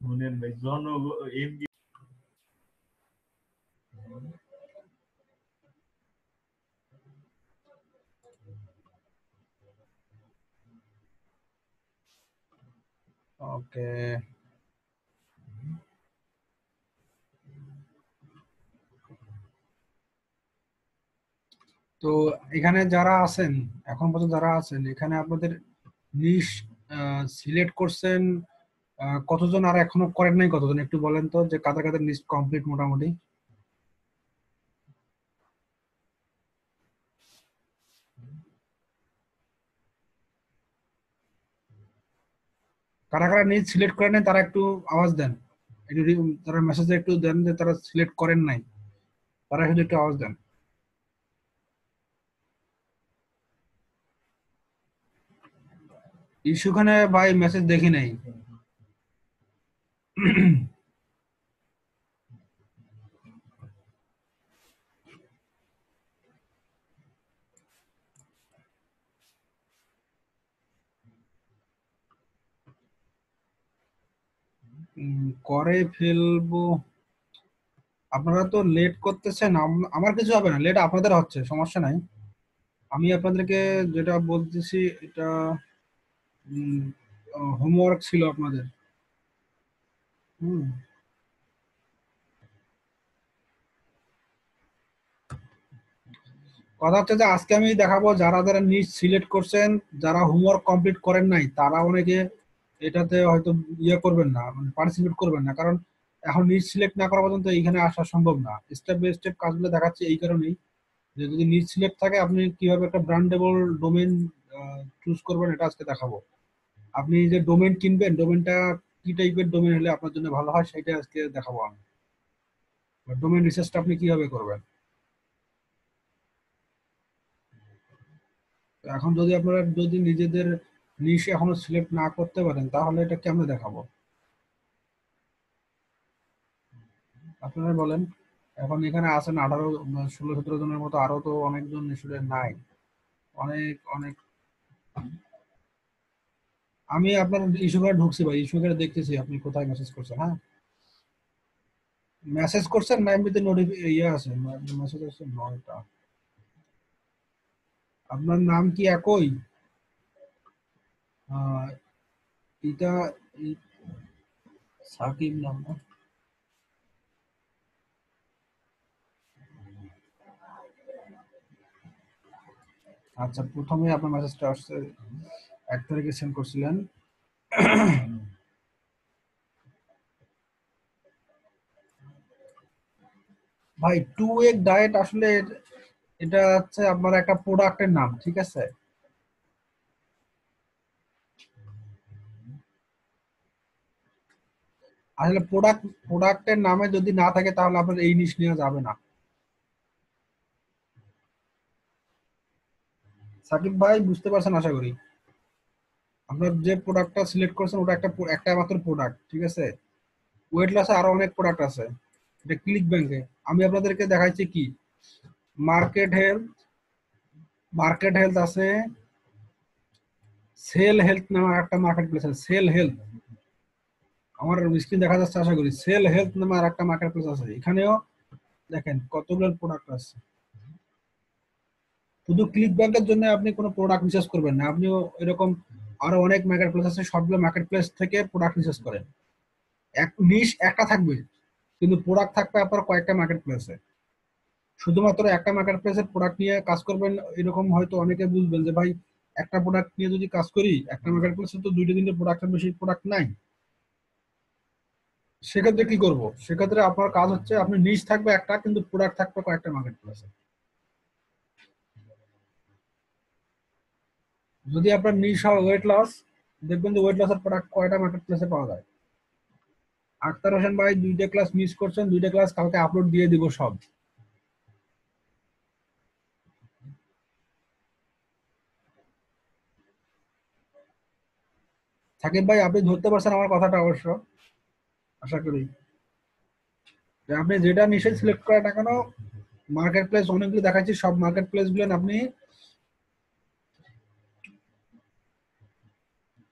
মনের ভাই জন এমবি ওকে, তো এখানে যারা আছেন, এখন পর্যন্ত যারা আছেন এখানে আপনাদের নিশ সিলেক্ট করছেন কতজন, আর এখনো করেন নাই কতজন, একটু বলেন তো যে কাদের কাদের লিস্ট কমপ্লিট মোটামুটি। কারা কারা নিজ সিলেক্ট করেন নাই তারা একটু আওয়াজ দেন, একটু তারা মেসেজে একটু দেন যে তারা সিলেক্ট করেন নাই, তারা শুধু একটু আওয়াজ দেন। ইস্যুখানে ভাই মেসেজ দেখি নাই। করে ফেলবো। আপনারা তো লেট করতেছেন, আমার কিছু হবে না, লেট আপনাদের হচ্ছে, সমস্যা নাই। আমি আপনাদেরকে যেটা বলতেছি এটা হোমওয়ার্ক ছিল আপনাদের। হুম, কথা হচ্ছে যে আজকে আমি দেখাবো যারা যারা নিজ সিলেক্ট করছেন, যারা হোমওয়ার্ক কমপ্লিট করেন নাই তারা অনেকে এটাতে হয়তো ইয়ে করবেন না, মানে পার্টিসিপেট করবেন না, কারণ এখন নিজ সিলেক্ট না করা পর্যন্ত এইখানে আসা সম্ভব না। স্টেপ বাই স্টেপ কাজগুলো দেখাচ্ছে এই কারণেই যে যদি নিজ সিলেক্ট থাকে আপনি কিভাবে একটা ব্র্যান্ডেবল ডোমেন চুজ করবেন এটা আজকে দেখাবো। আপনি যে ডোমেন কিনবেন, ডোমেনটা কি টাইপের ডোমেন হলে আপনার জন্য ভালো হয় সেটা আজকে দেখাবো আমি। ডোমেন রিসার্চটা আপনি কিভাবে করবেন। তো এখন যদি আপনারা যদি নিজেদের নিশ এখনো সিলেক্ট না করতে পারেন তাহলে এটা কেমনে দেখাবো আপনারা বলেন। এখন এখানে আছেন 18, 16, 17 জনের মতো, আরো তো অনেকজন স্টুডেন্ট নাই, অনেক অনেক। আমি আপনার ইস্যু করে ঢুকছি ভাই, ইস্যু করে দেখতেছি আপনি কোথায় মেসেজ করছেন। হ্যাঁ, মেসেজ করছেন না এমনিতে ইয়ে আছে, মেসেজ আছে 9টা। আপনার নাম কি একই? আহ, এটা সাকিব নাম না? আচ্ছা, প্রথমে আপনার মেসেজটা আসছে 1 তারিখে সেন্ড করছিলেন। ভাই 2 এগ ডায়েট আসলে এটা হচ্ছে আপনার একটা প্রোডাক্টের নাম, ঠিক আছে? আসলে প্রোডাক্টের নামে যদি না থাকে তাহলে আপনার এই জিনিস নেওয়া যাবে না। সাকিব ভাই বুঝতে পারছেন আশা করি। আপনার যে প্রোডাক্টটা সিলেক্ট করছেন ওটা একটা মাত্র প্রোডাক্ট, ঠিক আছে? ওয়েট লসে আরো অনেক প্রোডাক্ট আছে। এটা ক্লিক ব্যাংকে আমি আপনাদেরকে দেখাইছি কি, মার্কেট হেলথ, মার্কেট হেলথ আছে, সেল হেলথ নামে একটা মার্কেট প্লেস আছে, সেল হেলথ। আমার স্ক্রিন দেখা যাচ্ছে আশা করি, সেল হেলথ নামে আর একটা মার্কেট প্লেস আছে, এখানেও দেখেন কতগুলো প্রোডাক্ট আছে। শুধু ক্লিক ব্যাংকের জন্য আপনি কোনো প্রোডাক্ট রিসার্চ করবেন না, আপনিও এরকম আরো অনেক মার্কেট প্লেস আছে, সবগুলো মার্কেট প্লেস থেকে প্রোডাক্ট রিসার্চ করেন। এক নিশ একটা থাকবে, কিন্তু প্রোডাক্ট থাকবে আপনার কয়েকটা মার্কেট প্লেসে। শুধুমাত্র একটা মার্কেট প্লেসের প্রোডাক্ট নিয়ে কাজ করবেন এরকম হয়তো অনেকে বুঝবেন যে ভাই একটা প্রোডাক্ট নিয়ে যদি কাজ করি, একটা মার্কেট প্লেসে তো 2-3টে প্রোডাক্টের বেশি প্রোডাক্ট নাই, সেক্ষেত্রে কি করব? সেক্ষেত্রে আপনার কাজ হচ্ছে আপনি নিশ থাকবে একটা, কিন্তু প্রোডাক্ট থাকবে কয়েকটা মার্কেট প্লেসে। যদি আপনার নিশ হয় ওয়েট লস, দেখবেন যে ওয়েট লসের প্রোডাক্ট কয়টা মার্কেট প্লেসে পাওয়া যায়। আক্তার হোসেন ভাই 2টে ক্লাস মিস করছেন, 2টে ক্লাস কালকে আপলোড দিয়ে দিব সব। সাকিব ভাই আপনি ধরতে পারছেন আমার কথাটা অবশ্য, আশা করি। যে আপনি যেটা নিশে সিলেক্ট করেন না কেন, মার্কেট প্লেস অনেকগুলো দেখাচ্ছি, সব মার্কেট প্লেস গুলো আপনি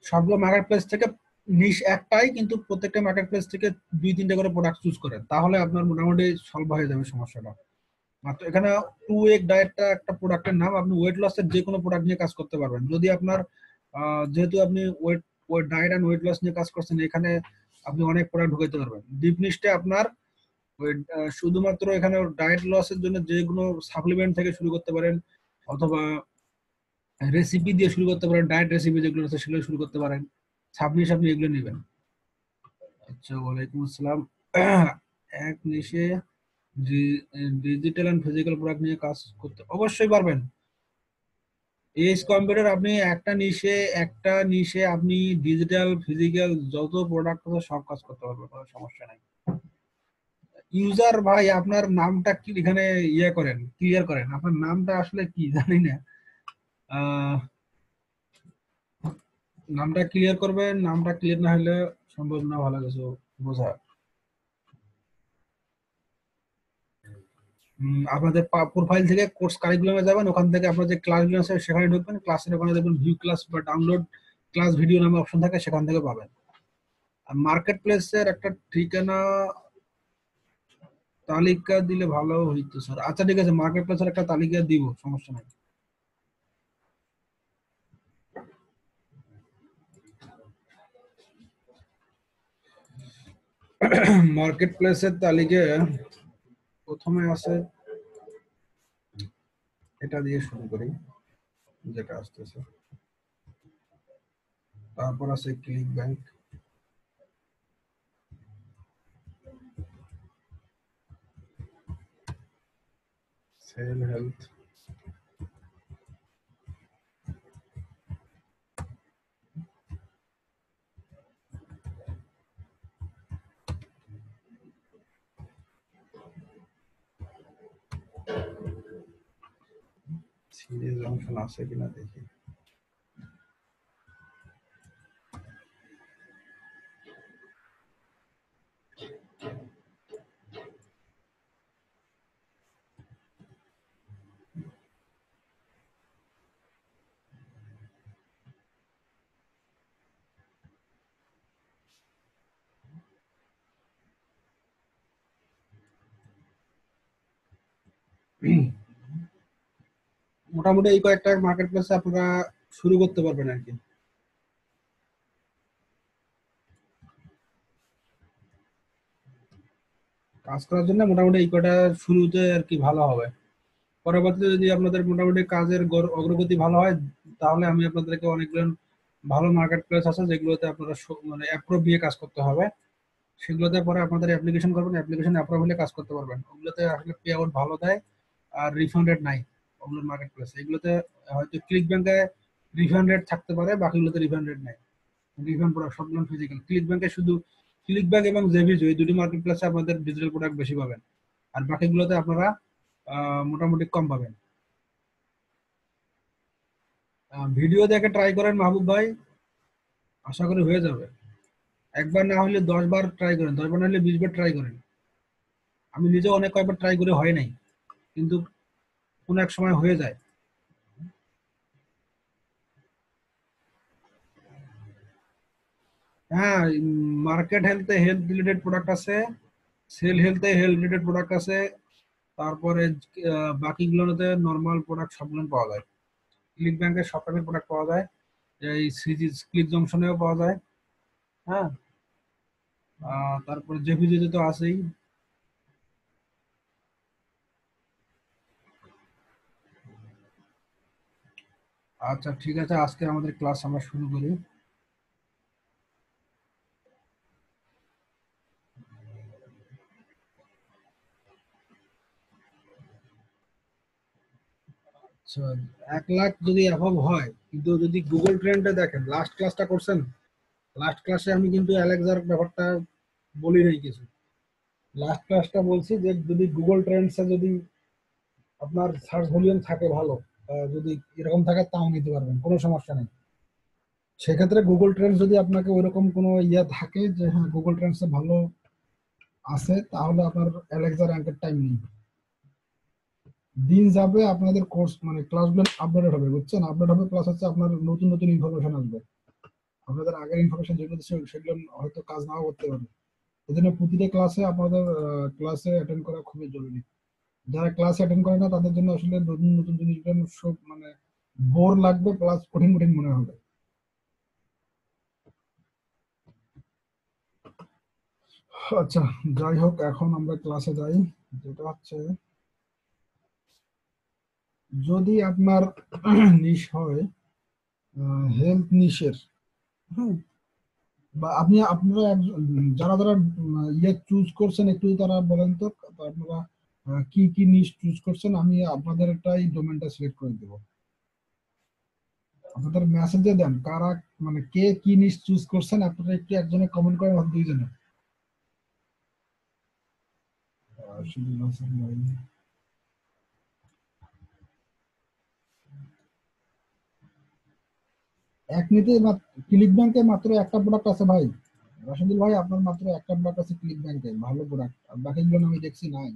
সবগুলো মার্কেট প্লেস থেকে নিশ একটাই, কিন্তু প্রত্যেকটা মার্কেট প্লেস থেকে 2-3টা করে প্রোডাক্ট চুজ করেন, তাহলে আপনার মোটামুটি সলভ হয়ে যাবে সমস্যাটা। মাত্র এখানে 2 এগ ডায়েটটা একটা প্রোডাক্টের নাম, আপনি ওয়েট লসের যে কোনো প্রোডাক্ট নিয়ে কাজ করতে পারবেন। যদি আপনার যেহেতু আপনি weight weight diet and weight loss নিয়ে কাজ করছেন, এখানে আপনি অনেক প্রোডাক্ট ঢুকাইতে পারবেন। ডিপ নিশটা আপনার ওই শুধুমাত্র এখানে ডায়েট লসের জন্য যে কোনো সাপ্লিমেন্ট থেকে শুরু করতে পারেন, অথবা রেসিপি দিয়ে শুরু করতে পারেন, ডায়েট রেসিপি যেগুলো আছে সেগুলো শুরু করতে পারেন। ছাব্বিশ আপনি এগুলো নেবেন। আচ্ছা, ওয়ালাইকুম আসসালাম। এক নিশে ডিজিটাল এন্ড ফিজিক্যাল প্রোডাক্ট নিয়ে কাজ করতে অবশ্যই পারবেন। এস কম্পিউটার আপনি একটা নিশে আপনি ডিজিটাল ফিজিক্যাল যত প্রোডাক্ট আছে সব কাজ করতে পারবেন, কোনো সমস্যা নাই। ইউজার ভাই, আপনার নামটা কি এখানে করেন, ক্লিয়ার করেন, আপনার নামটা আসলে কি জানি না। আহ, নামটা ক্লিয়ার করবেন, নামটা ক্লিয়ার না হলে সম্ভব না ভালো কিছু বোঝা। আপনাদের প্রোফাইল থেকে কোর্স কারিকুলামে যাবেন, ওখান থেকে আপনার যে ক্লাসগুলো আছে সেখানে ঢুকবেন, ক্লাসের ওখানে দেখবেন ভিউ ক্লাস বা ডাউনলোড ক্লাস ভিডিও নামে অপশন থাকে, সেখান থেকে পাবেন। আর মার্কেট প্লেসের একটা ঠিকানা তালিকা দিলে ভালো হইতো স্যার। আচ্ছা ঠিক আছে, মার্কেট প্লেসের একটা তালিকা দিব, সমস্যা নাই। মার্কেট প্লেসের তালিকা প্রথমে আছে, এটা দিয়ে শুরু করি যেটা আসতেছে। তারপর আছে click bank, cell health, series অংশন আছে কিনা দেখি। মোটামুটি এই কয়েকটা মার্কেট প্লেসে আপনারা শুরু করতে পারবেন আর কি। কাজ করার জন্য মোটামুটি এই কয়টা শুরুতে আর কি ভালো হবে। পরবর্তীতে যদি আপনাদের মোটামুটি কাজের অগ্রগতি ভালো হয়, তাহলে আমি আপনাদেরকে অনেকগুলো ভালো মার্কেট প্লেস আছে যেগুলোতে আপনারা মানে অ্যাপ্রুভ দিয়ে কাজ করতে হবে। সেগুলোতে পরে আপনাদের অ্যাপ্লিকেশন করবেন, অ্যাপ্লিকেশন অ্যাপ্রুভ হলে কাজ করতে পারবেন। ওগুলোতে আসলে পে আউট ভালো দেয়, আর রিফান্ড রেট নাই ওগুলোর মার্কেট প্লেস। এগুলোতে হয়তো ক্লিক ব্যাংকে রিফান্ড রেট থাকতে পারে, বাকিগুলোতে রিফান্ড রেট নাই। রিফান্ড প্রোডাক্ট সবগুলো ফিজিক্যাল। ক্লিক ব্যাংকে শুধু ক্লিক ব্যাংক এবং জেভিজো এই দুটি মার্কেট প্লেসে আপনাদের ডিজিটাল প্রোডাক্ট বেশি পাবেন, আর বাকিগুলোতে আপনারা মোটামুটি কম পাবেন। ভিডিও দেখে ট্রাই করেন মাহবুব ভাই, আশা করি হয়ে যাবে। একবার না হলে 10 বার ট্রাই করেন, 10 বার না হলে 20 বার ট্রাই করেন। আমি নিজেও অনেক কয়েকবার ট্রাই করে হয় নাই, কিন্তু কোনো এক সময় হয়ে যায়। হ্যাঁ, মার্কেট হেলথে হেলথ রিলেটেড প্রোডাক্ট আছে, সেল হেলথে হেলথ রিলেটেড প্রোডাক্ট আছে, তারপরে বাকিগুলোতে নর্মাল প্রোডাক্ট সবগুলো পাওয়া যায়। ক্লিক ব্যাংকের সব টাইপের প্রোডাক্ট পাওয়া যায়, এই সিজি ক্লিক জংশনেও পাওয়া যায়। হ্যাঁ, তারপরে জেপিজিতে তো আছেই। আচ্ছা ঠিক আছে, আজকে আমাদের ক্লাস আমরা শুরু করি। আচ্ছা, 1 লাখ যদি অ্যাভাব হয়, কিন্তু যদি গুগল ট্রেন্ডে দেখেন, লাস্ট ক্লাসটা করছেন, লাস্ট ক্লাসে আমি কিন্তু অ্যালেক্সার ব্যাপারটা বলি নাই কিছু। লাস্ট ক্লাসটা বলছি যে যদি গুগল ট্রেন্ডসে যদি আপনার সার্চ ভলিউম থাকে ভালো, যদি এরকম থাকে তাও নিতে পারবেন, কোনো সমস্যা নেই। সেক্ষেত্রে গুগল ট্রেন্ডস যদি আপনাকে ওইরকম কোনো থাকে যে হ্যাঁ গুগল ট্রেন্ডসে ভালো আছে, তাহলে আপনার অ্যালেক্সা র্যাঙ্কের টাইম নেই। দিন যাবে, আপনাদের কোর্স মানে ক্লাসগুলো আপডেট হবে, বুঝছেন, আপডেট হবে, প্লাস হচ্ছে আপনার নতুন নতুন ইনফরমেশন আসবে। আপনাদের আগের ইনফরমেশন যেগুলো ছিল সেগুলো হয়তো কাজ নাও করতে পারে। এই জন্য প্রতিটা ক্লাসে আপনাদের ক্লাসে অ্যাটেন্ড করা খুবই জরুরি। যারা ক্লাস অ্যাটেন্ড করে না তাদের জন্য আসলে নতুন নতুন জিনিসগুলো সব মানে বোর লাগবে, প্লাস কঠিন কঠিন মনে হবে। আচ্ছা, যাই হোক, এখন আমরা ক্লাসে যাই। যেটা হচ্ছে, যদি আপনার নিশ হয় হেলথ নিশের, হ্যাঁ, বা আপনারা যারা যারা ইয়ে চুজ করছেন একটু তারা বলেন তো, আপনারা কি কি নিশ চুজ করছেন, আমি আপনাদেরটাই ডোমেনটা সিলেক্ট করে দেবো। আপনাদের মেসেজে দেন কারা, মানে কে কি নিশ চুজ করছেন, আপনারা একটু একজনে কমেন্ট করেন, দুইজনে। শিবুল হাসান ভাই। এক নিতে ক্লিক ব্যাংকে মাত্র একটা প্রোডাক্ট আছে ভাই। রাশিদুল ভাই, আপনার মাত্র একটা প্রোডাক্ট আছে ক্লিক ব্যাংকে, ভালো প্রোডাক্ট, আর বাকিগুলো আমি দেখছি নাই।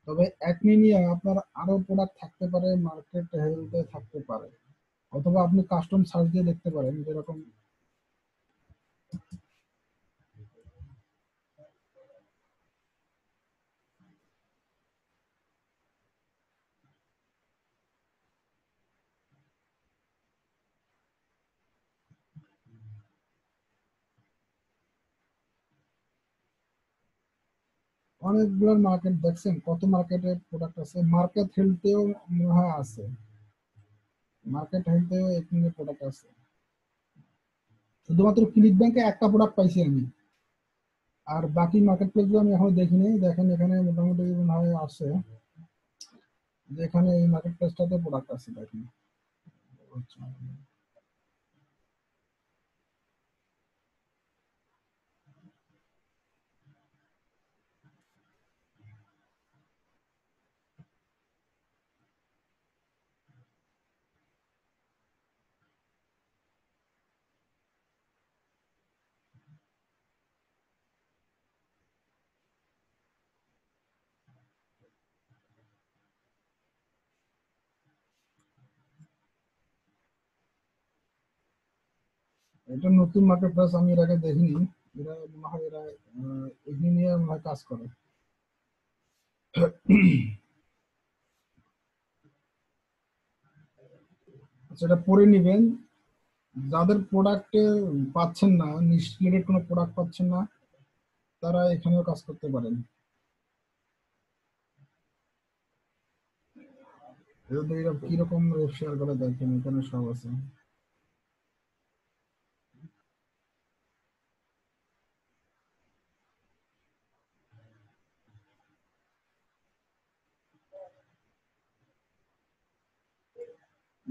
তবে একনি নিয়ে আপনার আরো প্রোডাক্ট থাকতে পারে, মার্কেট হেলথে থাকতে পারে, অথবা আপনি কাস্টম সার্চ দিয়ে দেখতে পারেন যেরকম। অনেকগুলো মার্কেট দেখছেন, কত মার্কেটের প্রোডাক্ট আছে, মার্কেট হেলথেও মনে হয় আছে, মার্কেট হেলথেও একনি প্রোডাক্ট আছে। শুধুমাত্র ক্লিক ব্যাংকে একটা প্রোডাক্ট পাইছি আমি, আর বাকি মার্কেট প্লেস গুলো আমি এখনো দেখিনি। দেখেন এখানে মোটামুটি মনে হয় আছে, যেখানে এই মার্কেট প্লেসটাতে প্রোডাক্ট আছে দেখেন। আচ্ছা, এটা নতুন মার্কেট প্লেস, আমি এর আগে দেখিনি। এরা মনে হয় এরা এগুলি নিয়ে মনে হয় কাজ করে। সেটা পড়ে নিবেন। যাদের প্রোডাক্টে পাচ্ছেন না, নিশ্চিত কোনো প্রোডাক্ট পাচ্ছেন না, তারা এখানেও কাজ করতে পারেন। এদের এরা কিরকম শেয়ার করে দেখেন, এখানে সব আছে।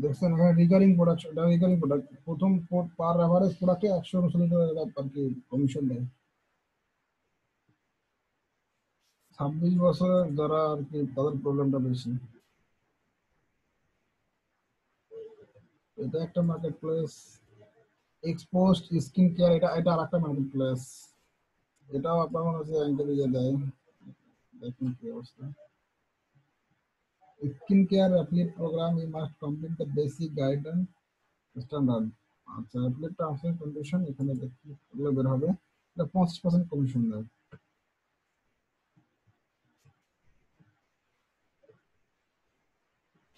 দেখছেন এখানে রিকারিং প্রোডাক্ট, এটা রিকারিং প্রোডাক্ট, প্রথম পার এভারেজ প্রোডাক্টে 139 টাকা আর কি কমিশন দেয়। 26 বছরের যারা আর কি, তাদের প্রবলেমটা বেশি। এটা একটা market place. Exposed skin care, এটা এটা আর একটা মার্কেট প্লেস। এটাও আপনার মনে হচ্ছে ইন্টারভিউ দেয়। দেখুন কি অবস্থা। Skin care affiliate program, you must complete the basic guidance standard. আচ্ছা, অ্যাফিলিয়েট টার্মস এন্ড কন্ডিশন এখানে দেখলে বের হবে। এটা 50% কমিশন দেয়।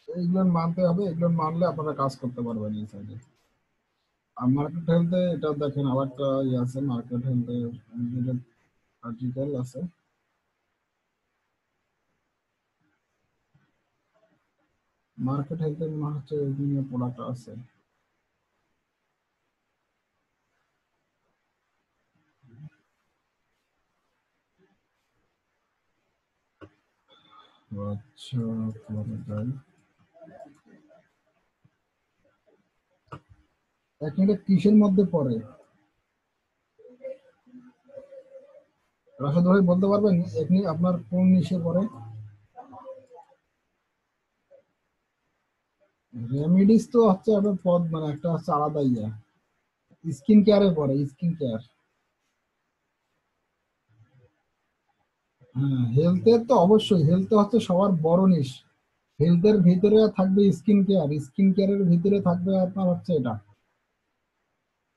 এইগুলো মানতে হবে, এগুলো মানলে আপনারা কাজ করতে পারবেন এই সাইডে। আর মার্কেট হেলথে এটা দেখেন, আবার একটা ইয়ে আছে, মার্কেট হেলথে আর্টিকেল আছে। মার্কেট হেলথে মনে হচ্ছে এই নিয়ে প্রোডাক্ট আছে। আচ্ছা, তাহলে যাই। এক মিনিট, কিসের মধ্যে পড়ে রাশেদ ভাই, বলতে পারবেন আপনি আপনার কোন ইসে পড়ে? রেমিডিস তো হচ্ছে একটা পদ, মানে একটা হচ্ছে আলাদা ইয়া। স্কিন কেয়ারে পড়ে, স্কিন কেয়ার। হ্যাঁ, হেলথের তো অবশ্যই, হেলথ হচ্ছে সবার বড় নিশ। হেলথের ভিতরে থাকবে স্কিন কেয়ার, স্কিন কেয়ারের ভিতরে থাকবে আপনার হচ্ছে এটা।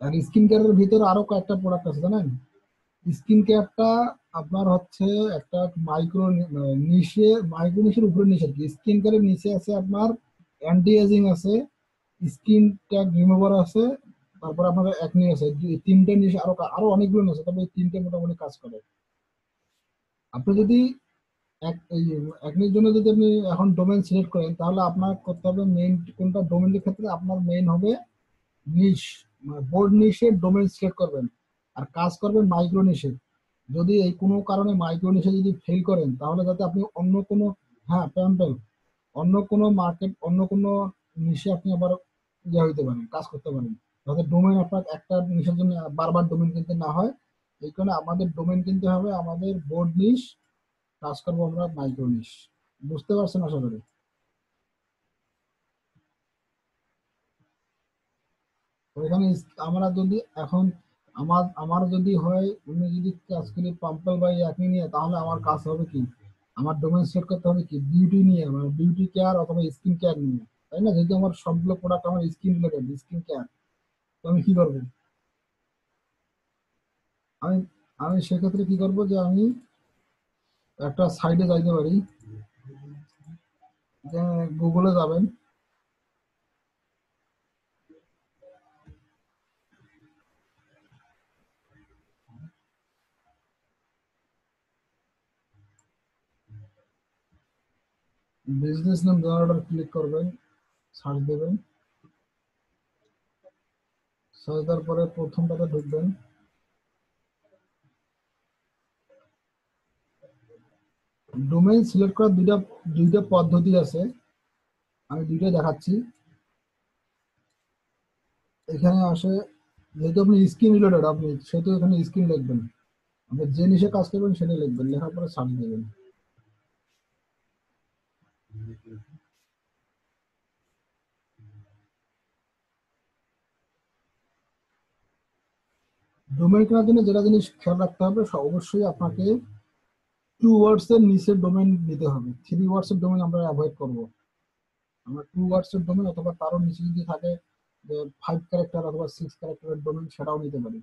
আর স্কিন কেয়ারের ভিতরে আরো কয়েকটা প্রোডাক্ট আছে জানেন। স্কিন কেয়ারটা আপনার হচ্ছে একটা মাইক্রো নিশের উপরে নিশে আর কি। স্কিন কেয়ারের নিচে আছে আপনার অ্যান্টি এজিং আছে, স্কিন ট্যাগ রিমুভার আছে, তারপর আপনার একনি আছে। তিনটে নিশে আরো আরো অনেকগুলো আছে, তবে এই তিনটে মোটামুটি কাজ করে। আপনি যদি একনির জন্য যদি আপনি এখন ডোমেন সিলেক্ট করেন, তাহলে আপনার করতে হবে মেইন কোনটা ডোমেনের ক্ষেত্রে আপনার মেইন হবে নিশ, মানে বোর্ড নিশের ডোমেন সিলেক্ট করবেন আর কাজ করবেন মাইক্রো নিশে। যদি এই কোনো কারণে মাইক্রো নিশে যদি ফেল করেন, তাহলে যাতে আপনি অন্য কোনো, হ্যাঁ প্যাম্পেল, অন্য কোনো মার্কেট, অন্য কোনো নিশে আপনি আবার হইতে পারেন, কাজ করতে পারেন, যাতে ডোমেন আপনার একটা নিশের জন্য বারবার ডোমেন কিনতে না হয়। এই কারণে আমাদের ডোমেন কিনতে হবে আমাদের বোর্ড নিশ, কাজ করবো আমরা মাইক্রো নিশ। বুঝতে পারছেন আশা করি। ওইখানে আমরা যদি এখন আমার যদি হয়, আমি যদি কাজ করি পাম্পল বা একই নিয়ে, তাহলে আমার কাজ হবে কি, আমার ডোমেন সেট করতে হবে কি বিউটি নিয়ে, মানে বিউটি কেয়ার অথবা স্কিন কেয়ার নিয়ে, তাই না? যেহেতু আমার সবগুলো প্রোডাক্ট আমার স্কিন রিলেটেড, স্কিন কেয়ার, তো আমি কি করবো? আমি আমি সেক্ষেত্রে কি করবো, যে আমি একটা সাইডে যাইতে পারি, যে গুগলে যাবেন, বিজনেস নেম জেনারেটর ক্লিক করবেন, সার্চ দেবেন, সার্চ দেওয়ার পরে প্রথমটাতে ঢুকবেন। ডোমেইন সিলেক্ট করার দুইটা দুইটা পদ্ধতি আছে, আমি দুইটা দেখাচ্ছি। এখানে আসে, যেহেতু আপনি স্কিন রিলেটেড, আপনি সেহেতু এখানে স্কিন লিখবেন, আপনি যে নিশে কাজ করবেন সেটা লিখবেন, লেখার পরে সার্চ দেবেন। ডোমেইন কেনার জন্য যেটা জিনিস খেয়াল রাখতে হবে, অবশ্যই আপনাকে 2 ওয়ার্ডস এর নিচে ডোমেইন নিতে হবে। 3 ওয়ার্ডস এর ডোমেইন আমরা অ্যাভয়েড করবো। আমরা 2 ওয়ার্ডস এর ডোমেইন অথবা তারও নিচে যদি থাকে, যে 5 ক্যারেক্টার অথবা 6 ক্যারেক্টারের ডোমেইন, সেটাও নিতে পারি।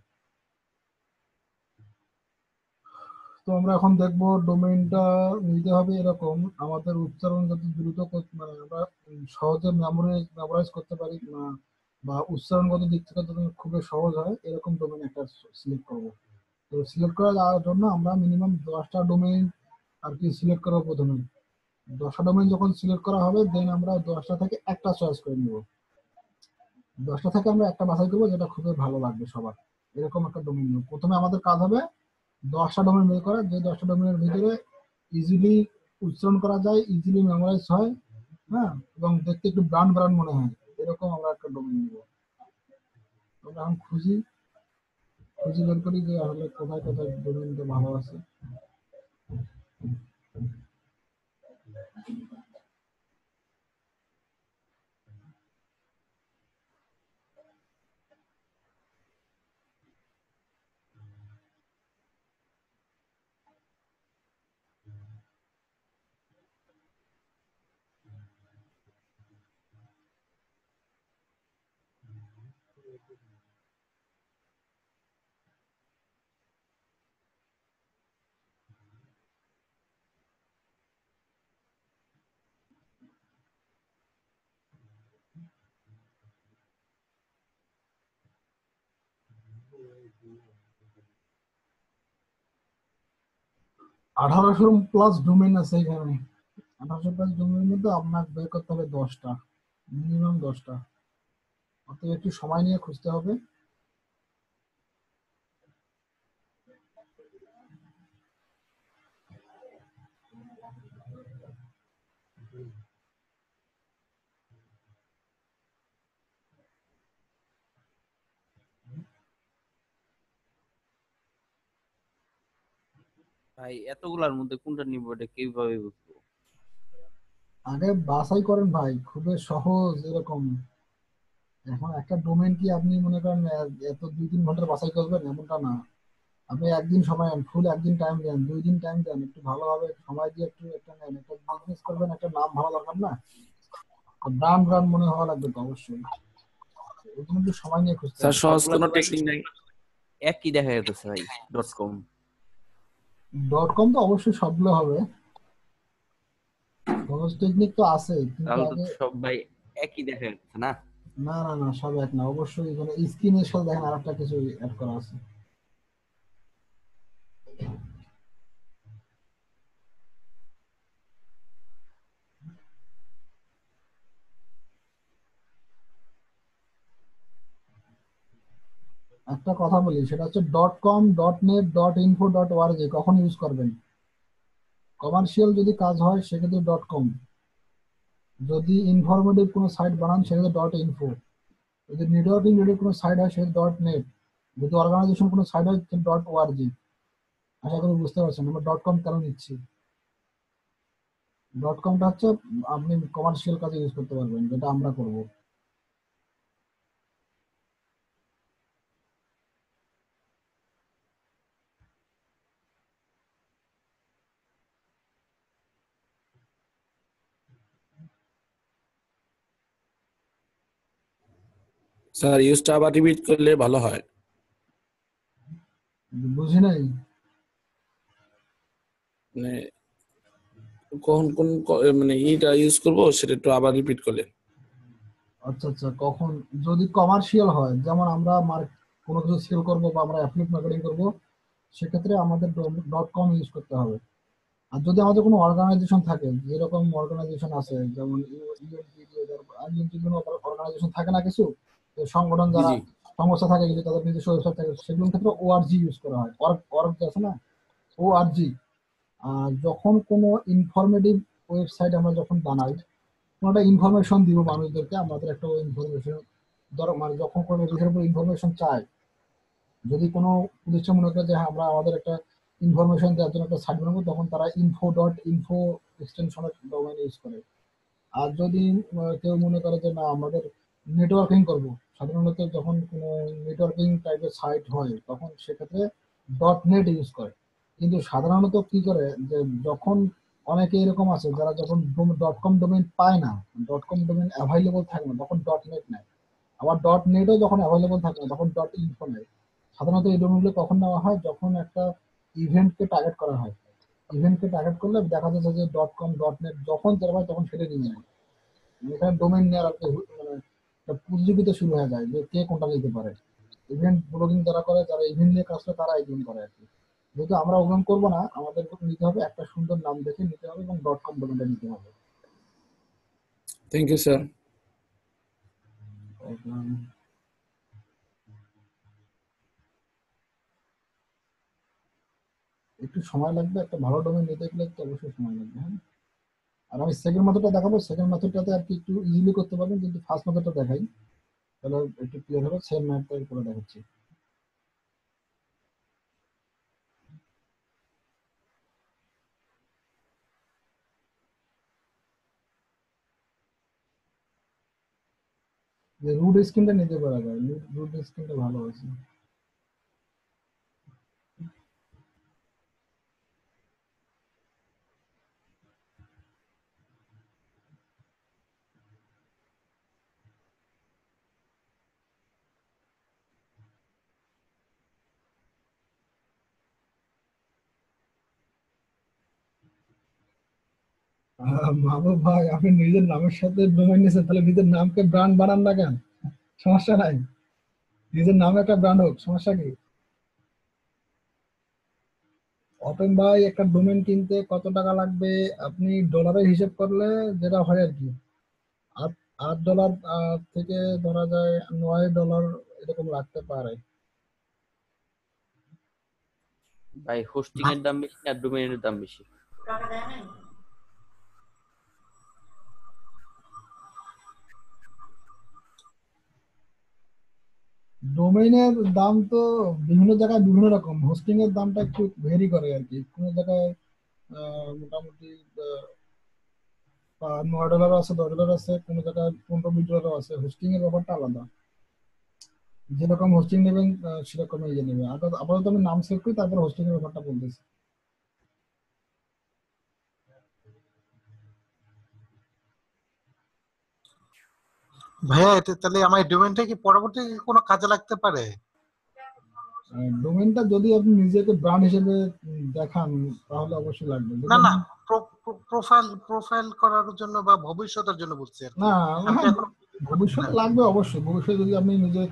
তো আমরা এখন দেখবো ডোমেইনটা নিতে হবে এরকম, আমাদের উচ্চারণ যত দ্রুত মানে আমরা সহজে মেমোরাইজ করতে পারি বা উচ্চারণগত দিক থেকে যত খুবই সহজ হয়, এরকম ডোমেইন একটা সিলেক্ট করবো। তো সিলেক্ট করার জন্য আমরা মিনিমাম 10টা ডোমেইন আর কি সিলেক্ট করবো প্রথমে। 10টা ডোমেইন যখন সিলেক্ট করা হবে, দেন আমরা 10টা থেকে একটা চয়েস করে নিব। 10টা থেকে আমরা একটা বাছাই করবো যেটা খুবই ভালো লাগবে সবার, এরকম একটা ডোমেইন নিব। প্রথমে আমাদের কাজ হবে 10টা ডোমেইন বের করা, যে 10টা ডোমেইনের ভিতরে ইজিলি উচ্চারণ করা যায়, ইজিলি মেমোরাইজ হয়, হ্যাঁ, এবং দেখতে একটু ব্র্যান্ড ব্র্যান্ড মনে হয়, এরকম আমরা একটা ডোমেইন নিব। আমরা এখন খুঁজি খুঁজি বের করি যে আসলে কোথায় কোথায় ডোমেইনটা ভালো আছে। 1800+ ডোমেইন আছে এখানে। 1800+ ডোমেইনের মধ্যে আপনার বের করতে হবে 10টা, মিনিমাম 10টা। অতএব একটু সময় নিয়ে খুঁজতে হবে। ভাই এতগুলার মধ্যে কোনটা নিব এটা কিভাবে বুঝবো? আগে বাছাই করেন ভাই, খুবই সহজ এরকম। এখন একটা ডোমেইন কি আপনি মনে করেন এত 2-3 ঘন্টা বাছাই করবেন এমনটা না। আপনি একদিন সময় নেন, ফুল একদিন টাইম দেন, 2 দিন টাইম দেন, একটু ভালোভাবে সময় দিয়ে একটু একটা নেন, একটা বিজনেস করবেন, একটা নাম ভালো দরকার না? ব্র্যান্ড ব্র্যান্ড মনে হওয়া লাগবে তো অবশ্যই। ওখানে একটু সময় নিয়ে খুঁজতে স্যার হবে। সহজ সবগুলা কোনো তো টেকনিক নাই? একই দেখা যেতেছে ভাই .com। .com তো অবশ্যই সবগুলো হবে, সহজ টেকনিক তো আছে, কিন্তু তাহলে তো আগে সব ভাই একই দেখা যাচ্ছে না? না না না, সব এক না, অবশ্যই এখানে স্ক্রিনের সাথে দেখেন আরেকটা কিছু অ্যাড করা আছে। একটা কথা বলি, সেটা হচ্ছে .com, .net, .info, .org কখন ইউজ করবেন? কমার্শিয়াল যদি কাজ হয় সেক্ষেত্রে .com, যদি ইনফরমেটিভ কোনো সাইট বানান সেক্ষেত্রে .info, যদি নেটওয়ার্কিং রিলেটেড কোনো সাইট হয় সেক্ষেত্রে .net, যদি অর্গানাইজেশন কোনো সাইট হয় .org। আশা করি বুঝতে পারছেন আমরা .com কেন নিচ্ছি। .comটা হচ্ছে আপনি কমার্শিয়াল কাজে ইউজ করতে পারবেন, যেটা আমরা করব। স্যার ইউজটা আবার রিপিট করলে ভালো হয়। বুঝি নাই। মানে কখন কোন মানে ইটা ইউজ করব সেটা একটু আবার রিপিট করলে। আচ্ছা আচ্ছা, কখন? যদি কমার্শিয়াল হয়, যেমন আমরা কোনো কিছু সেল করবো বা আমরা অ্যাফিলিয়েট মার্কেটিং করবো, সেক্ষেত্রে আমাদের .com ইউজ করতে হবে। আর যদি আমাদের কোনো অর্গানাইজেশন থাকে, যেরকম অর্গানাইজেশন আছে যেমন অর্গানাইজেশন থাকে না কিছু, যে সংগঠন জি যারা জি সংস্থা থাকে কিছু, তাদের নিজস্ব ওয়েবসাইট থাকে, সেগুলোর ক্ষেত্রে ORG ইউজ করা হয়। অর্গ আছে না, ORG। আর যখন কোনো ইনফরমেটিভ ওয়েবসাইট আমরা যখন বানাই, কোনো একটা ইনফরমেশন দিব মানুষদেরকে, আমাদের একটা ইনফরমেশন ধরো, মানে যখন কোনো বিষয়ের উপর ইনফরমেশন চায়, যদি কোনো প্রতিষ্ঠান মনে করে যে হ্যাঁ আমরা আমাদের একটা ইনফরমেশন দেওয়ার জন্য একটা সাইট বানাবো, তখন তারা info.info এক্সটেনশনের ডোমেইন ইউজ করে। আর যদি কেউ মনে করে যে না আমাদের নেটওয়ার্কিং করব, সাধারণত যখন কোনো নেটওয়ার্কিং টাইপের সাইট হয় তখন সেক্ষেত্রে .net ইউজ করে। কিন্তু সাধারণত কি করে যে যখন অনেকে এরকম আছে যারা যখন .com ডোমেইন পায় না, .com ডোমেইন অ্যাভাইলেবল থাকে না, তখন .net নেয়। আবার .netও যখন অ্যাভেলেবল থাকে না, তখন .info নেয়। সাধারণত এই ডোমেইনগুলো কখন নেওয়া হয়? যখন একটা ইভেন্টকে টার্গেট করা হয়। ইভেন্টকে টার্গেট করলে দেখা যাচ্ছে যে .com, .net যখন যেটা হয় তখন সেটা নিয়ে নেয়। এখানে ডোমেইন নেওয়ার একটা মানে একটা প্রতিযোগিতা শুরু হয়ে যায় যে কে কোনটা নিতে পারে। ইভেন্ট ব্লগিং যারা করে, যারা ইভেন্ট নিয়ে কাজ করে, তারা ইভেন্ট করে আর কি। যেহেতু আমরা ওভেন্ট করবো না, আমাদের নিতে হবে একটা সুন্দর নাম দেখে নিতে হবে এবং .com ডোমেইনটা নিতে হবে। Thank you sir. একটু সময় লাগবে, একটা ভালো ডোমেইন নিতে গেলে তো অবশ্যই সময় লাগবে। হ্যাঁ, আর আমি সেকেন্ড মেথডটা দেখাবো। সেকেন্ড মেথডটাতে আর কি একটু ইজিলি করতে পারবেন, কিন্তু ফার্স্ট মেথডটা দেখাই, তাহলে একটু ক্লিয়ার হবে। সেম মেথড করে দেখাচ্ছি। যে রুট স্ক্রিনটা নিতে পারা যায়, রুট স্ক্রিনটা ভালো আছে। মাহবুব ভাই, আপনি নিজের নামের সাথে ডোমেইন নিয়েছেন, তাহলে নিজের নামকে ব্র্যান্ড বানান না কেন? সমস্যা নাই, নিজের নামে একটা ব্র্যান্ড হোক, সমস্যা কি? ওপেন ভাই, একটা ডোমেইন কিনতে কত টাকা লাগবে আপনি ডলারে হিসেব করলে যেটা হয় আর কি, $8 থেকে ধরা যায় $9 এরকম লাগতে পারে। ভাই হোস্টিং এর দাম বেশি না ডোমেইনের দাম বেশি? ডোমেইনের দাম তো বিভিন্ন জায়গায় বিভিন্ন রকম, হোস্টিং এর দামটা একটু ভেরি করে আর কি। কোনো জায়গায় মোটামুটি $9 আছে, $10 আছে, কোনো জায়গায় $15-20 আছে। হোস্টিং এর ব্যাপারটা আলাদা, যেরকম হোস্টিং নেবেন সেরকম ইয়ে নেবে। আপাতত আমি নাম সেভ করি, তারপর হোস্টিং এর ব্যাপারটা বলতেছি। ভাইয়া এটা তাহলে আমার ডোমেনটা কি পরবর্তীতে কোনো কাজে লাগতে পারে? ডোমেনটা যদি আপনি নিজেকে ব্র্যান্ড হিসেবে দেখান তাহলে অবশ্যই লাগবে। যদি না না, আপনি- প্রোফাইল প্রোফাইল করার জন্য বা ভবিষ্যতের জন্য বলছি আর কি। না, আমি তো হ্যাঁ, এখন ভবিষ্যতে লাগবে অবশ্যই। ভবিষ্যতে যদি আপনি নিজে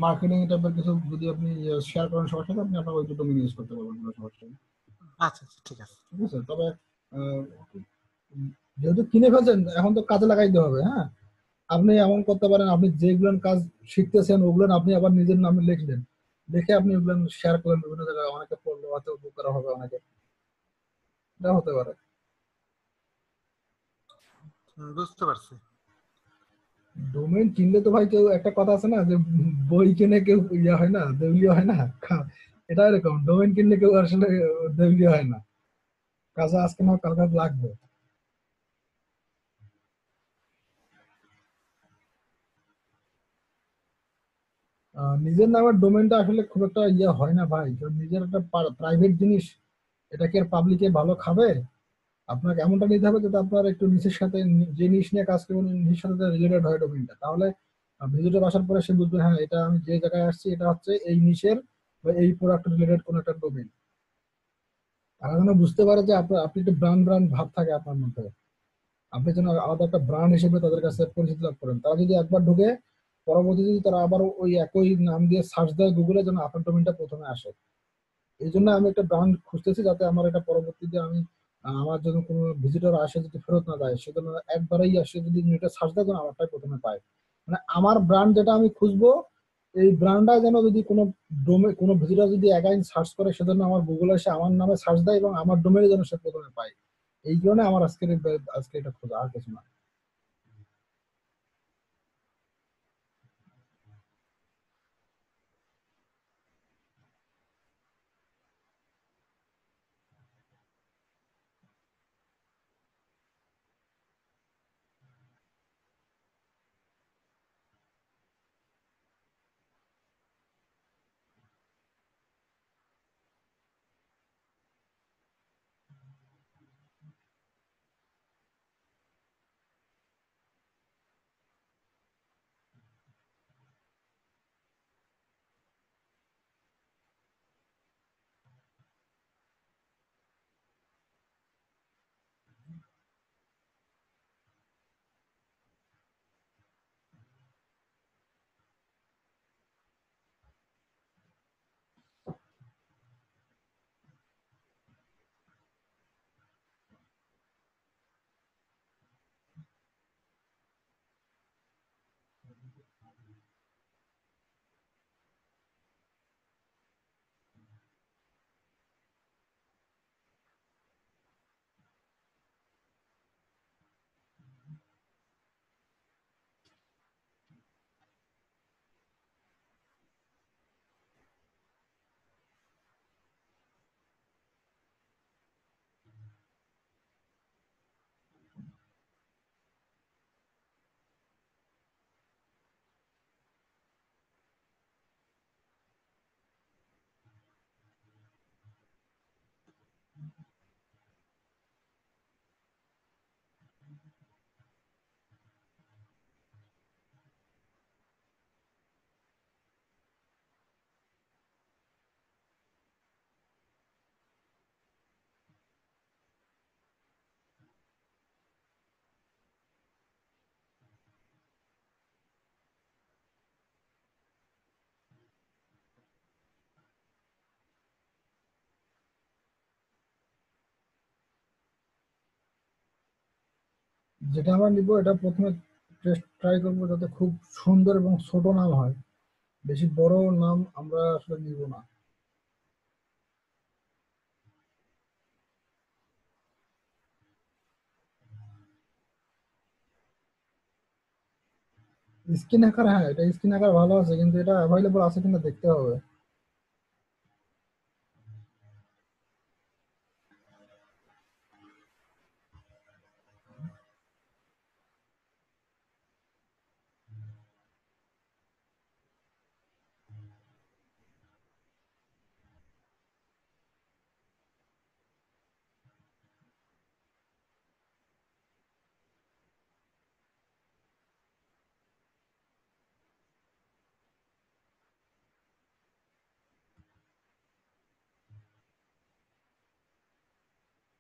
মার্কেটিং টাইপের কিছু যদি আপনি শেয়ার করেন সবার সাথে, আপনি আপনার ওই দুটো ডোমেন ইউজ করতে পারবেন কোনো সমস্যা নেই। আচ্ছা আচ্ছা, ঠিক আছে। ঠিক আছে, তবে আহ, যেহেতু কিনে ফেলছেন এখন তো কাজে লাগাইতে হবে। হ্যাঁ, আপনি এমন করতে পারেন, আপনি যেগুলো কাজ শিখতেছেন ওগুলো আপনি আবার নিজের নামে লিখলেন, লিখে আপনি ওগুলো শেয়ার করলেন বিভিন্ন জায়গায়, অনেকে পড়লো হয়তো উপকার হবে অনেকে, এটা হতে পারে। বুঝতে পারছি। ডোমেন কিনলে তো ভাই কেউ, একটা কথা আছে না যে বই কিনে কেউ ইয়ে হয় না, দেউলিয়া হয় না। এটা এরকম, ডোমেন কিনলে কেউ আসলে দেউলিয়া হয় না, কাজে আজকে না হোক কালকে লাগবে। নিজের নামের ডোমেনটা আসলে খুব একটা ইয়ে হয় না ভাই, কারণ নিজের একটা প্রাইভেট জিনিস, এটা কি আর পাবলিকে ভালো খাবে? আপনাকে এমনটা নিতে হবে যাতে আপনার একটু নিচের সাথে যে নিশ নিয়ে কাজ করবেন নিচের সাথে রিলেটেড হয় ডোমেনটা, তাহলে ভিজিটর আসার পরে সে বুঝবে হ্যাঁ এটা আমি যে জায়গায় আসছি এটা হচ্ছে এই নিশের বা এই প্রোডাক্ট রিলেটেড কোন একটা ডোমেন। তারা যেন বুঝতে পারে যে আপনার, আপনি একটা ব্র্যান্ড ব্র্যান্ড ভাব থাকে আপনার মধ্যে, আপনি যেন আলাদা একটা ব্র্যান্ড হিসেবে তাদের কাছে পরিচিতি লাভ করেন। তারা যদি একবার ঢুকে পরবর্তী যদি তারা আবার ওই একই নাম দিয়ে সার্চ দেয় গুগলে, যেন আপনার ডোমেনটা প্রথমে আসে। এই জন্য আমি একটা ব্র্যান্ড খুঁজতেছি যাতে আমার এটা পরবর্তীতে আমি আমার জন্য কোনো ভিজিটর আসে যদি ফেরত না যায়, সেজন্য একবারেই আসে যদি এটা সার্চ দেয় যেন আমারটাই প্রথমে পায়। মানে আমার ব্র্যান্ড যেটা আমি খুঁজবো, এই ব্র্যান্ডটা যেন যদি কোনো ভিজিটর যদি একাই সার্চ করে সেজন্য আমার গুগলে এসে আমার নামে সার্চ দেয় এবং আমার ডোমেনে যেন সে প্রথমে পায়। এই কারণে আমার আজকে এটা খোঁজা, আর কিছু না। যেটা আমরা নিব এটা প্রথমে ট্রাই করবো যাতে খুব সুন্দর এবং ছোট নাম হয়, বেশি বড় নাম আমরা আসলে নিব না। স্ক্রিন আকার, হ্যাঁ এটা স্ক্রিন আকার ভালো আছে, কিন্তু এটা অ্যাভেলেবল আছে কিনা দেখতে হবে।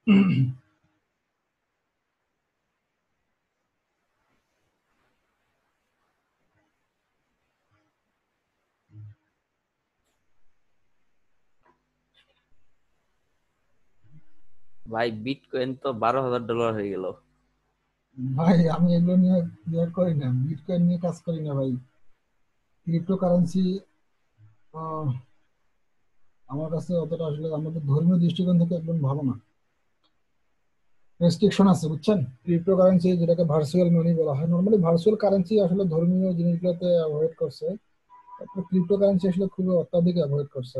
ভাই বিটকয়েন তো $12,000 হয়ে গেল। ভাই আমি এগুলো নিয়ে ইয়ে করি না, বিটকয়েন নিয়ে কাজ করি না ভাই। ক্রিপ্টোকারেন্সি আমার কাছে অতটা আসলে আমাদের ধর্মীয় দৃষ্টিকোণ থেকে একদম ভালো না। রেস্ট্রিকশন আছে বুঝছেন। ক্রিপ্টোকারেন্সি যেটাকে ভার্চুয়াল মানি বলা হয়, নর্মালি ভার্চুয়াল কারেন্সি আসলে ধর্মীয় জিনিসগুলোতে অ্যাভয়েড করছে, তারপরে ক্রিপ্টোকারেন্সি আসলে খুবই অত্যাধিক অ্যাভয়েড করছে।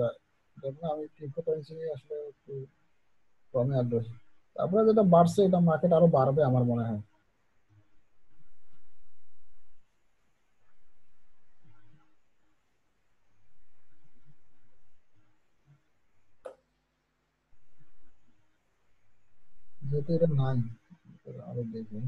জন্য আমি ক্রিপ্টোকারেন্সি নিয়ে আসলে একটু কমই আগ্রহী। তারপরে যেটা বাড়ছে, এটা মার্কেট আরো বাড়বে আমার মনে হয়। যেহেতু এটা নাই, আরো দেখবেন।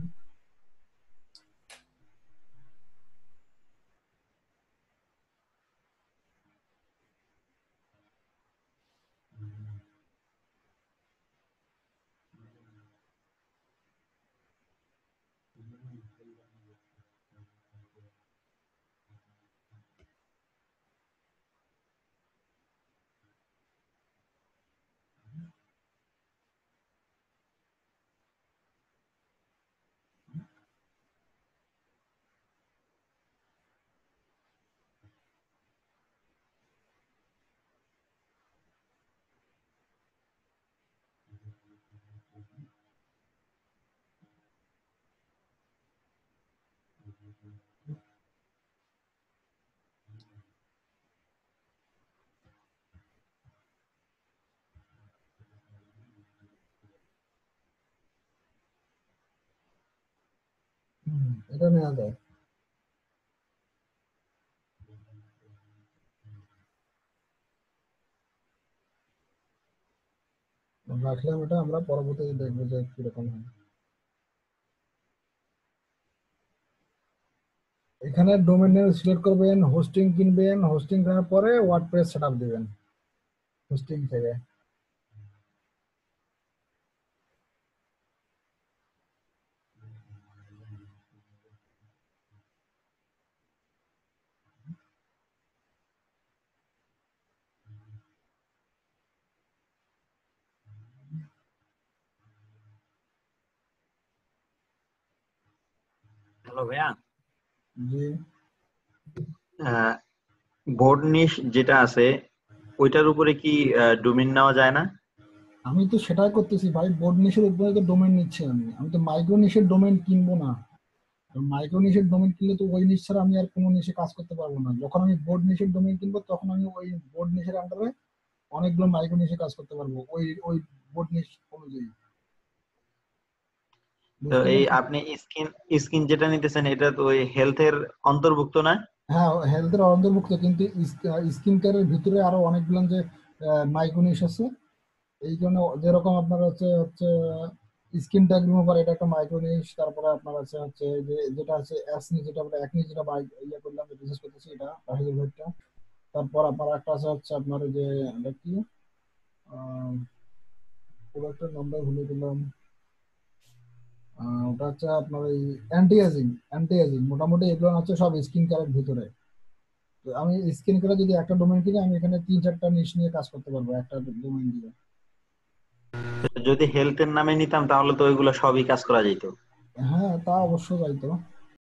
এটা নেওয়া যায়, রাখলাম এটা, আমরা পরবর্তীতে দেখবো যে কিরকম হয়। এখানে ডোমেন নেম সিলেক্ট করবেন, হোস্টিং কিনবেন, হোস্টিং কেনার পরে ওয়ার্ডপ্রেস সেটআপ দিবেন হোস্টিং থেকে। হ্যালো ভাইয়া, জি, বোর্ড নিশ যেটা আছে ওইটার উপরে কি ডোমেন নেওয়া যায় না? আমি তো সেটাই করতেছি ভাই, বোর্ড নিশের উপরে তো ডোমেন নিচ্ছি। আমি তো মাইক্রো নিশের ডোমেন কিনবো না। মাইক্রো নিশের ডোমেন কিনলে তো ওই নিশ ছাড়া আমি আর কোনো নিশে কাজ করতে পারবো না। যখন আমি বোর্ড নিশের ডোমেন কিনবো, তখন আমি ওই বোর্ড নিশের আন্ডারে অনেকগুলো মাইক্রো নিশে কাজ করতে পারবো ওই ওই বোর্ড নিশ অনুযায়ী। তো বুঝতে এই পারছেন? আপনি স্কিন স্কিন যেটা নিতেছেন এটা তো ওই হেলথের অন্তর্ভুক্ত না? হ্যাঁ, হেলথের অন্তর্ভুক্ত, কিন্তু স্কিন কেয়ারের ভিতরে আরো অনেকগুলো যে মাইক্রো নিশ আছে। এই জন্য যেরকম আপনার হচ্ছে হচ্ছে স্কিন ট্যাগ রিমুভার, এটা একটা মাইক্রো নিশ। তারপরে আপনার আছে হচ্ছে যে যেটা আছে অ্যাসনি, যেটা আমরা একনি যেটা ইয়ে করলাম, রিসার্চ করতেছি, এটা রাহিদুল ভাইটা। তারপর আপনার একটা আছে হচ্ছে আপনার ওই যে এটা কি পুরো একটা নাম্বার ভুলে গেলাম। ওটা হচ্ছে আপনার এই অ্যান্টি এজিং মোটামুটি এগুলো হচ্ছে সব স্কিন কেয়ারের ভিতরে। তো আমি স্কিন কেয়ারে যদি একটা ডোমেন কিনি, আমি এখানে 3-4টা নিশ নিয়ে কাজ করতে পারবো একটা ডোমেন দিয়ে। যদি হেলথের নামে নিতাম তাহলে তো ওইগুলো সবই কাজ করা যেত। হ্যাঁ, তা অবশ্য যাইতো।